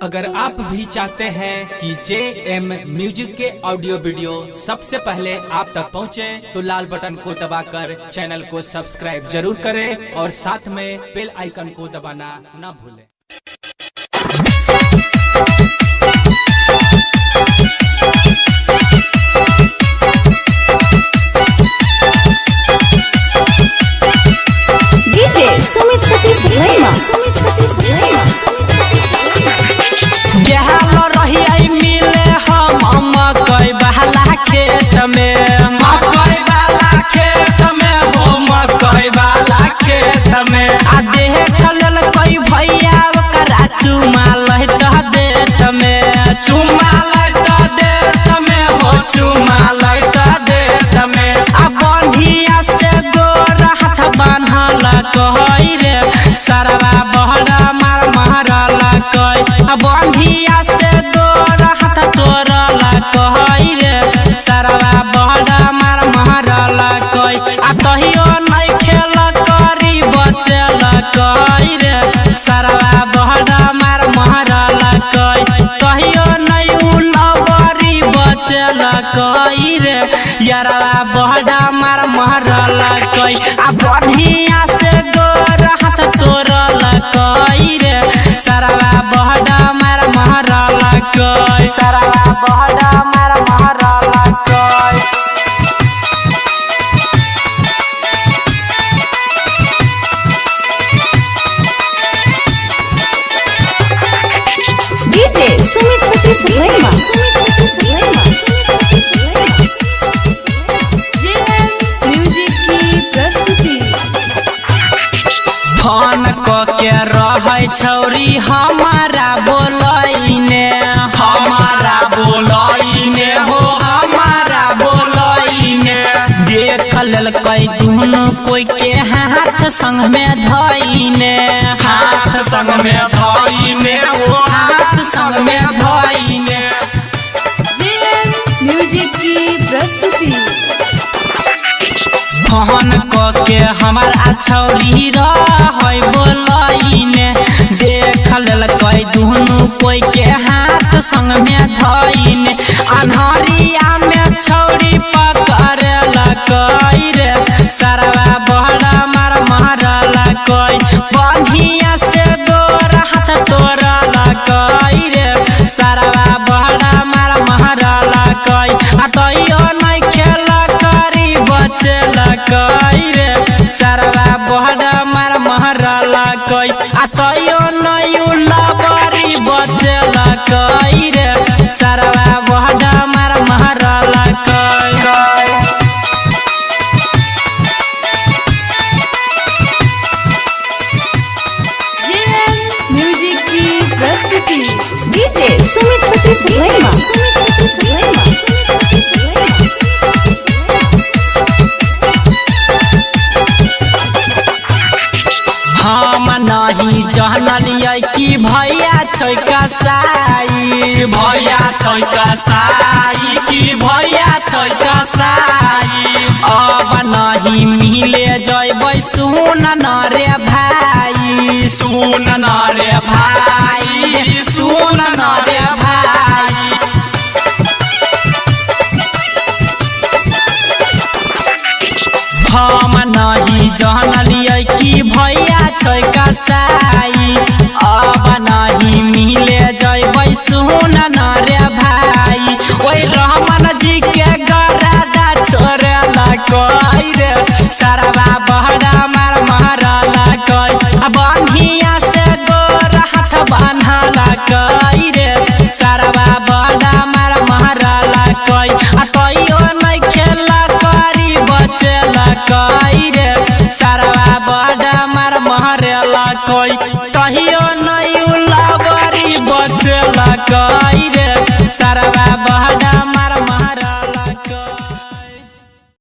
अगर आप भी चाहते हैं कि JM म्यूजिक के ऑडियो वीडियो सबसे पहले आप तक पहुंचे, तो लाल बटन को दबाकर चैनल को सब्सक्राइब जरूर करें और साथ में बेल आइकन को दबाना न भूलें। सरवा बहरा मार महरला कई बंधिया से गोर हाथ तोरला कई रे सरवा बहरा मार महरला कई तहियो नहीं खेल करी बचल कई रे सरवा बहरा मार महरला कई तहियो नहीं उलबरी बचल कई रे यारवा बहरा मार महरला कई बंधिया से गोर हाथ तोरला कई रे सरवा बहरा मार महरला कई सरवा बहरा मार महरला कई DJ Sumit Satish Rema JM music की प्रस्तुति। फोन के रहे छौरी हमारा बोलैने हो हमारा बोलैने देख लेल कई दुनु कोई के हाथ संग में धइने हाथ संग में धइने हो हाथ संग में धइने JM म्यूजिक की प्रस्तुति। फोन के हमारा छौरी रहे बोलैने देख लेल कई दुनु कोई के हाथ संग में धइने अन्हरिया में छौरी पकड़ला कई रे सरवा बहरा मार महरला कई बंधिया से गोर हाथ तोरला कई रे सरवा बहरा मार महरला कई तैयो नहीं खेल करी बचल कई रे सरवा बहरा मार महरला कई तैयो नहीं उलबरी बचल कई रे सरवा बहरा मार महरला कई JM म्यूजिक की प्रस्तुति। DJ Sumit Satish Rema हम नहीं जानलिए कि भैया छै कसाई भैया छै कसाई कि भैया छै कसाई अब नहीं मिले जैबै सुन न रे भाई सुन न रे भाई सुन न रे भाई हम नहीं जानलिए कि भैया छै कसाई अब नहीं मिले जैबै सुन न रे भाई ओइ रहमान जी के गरादा छोड़ला कई रे सरवा बहरा मार महरला कई बंधिया से गोर हाथ बांधला कई रे सरवा बहरा मार महरला कई तैयो नहीं खेल करी बचल कई रे सरवा बहरा मार महरला कई तहियो नहीं उलबरी बचल कई रे सरवा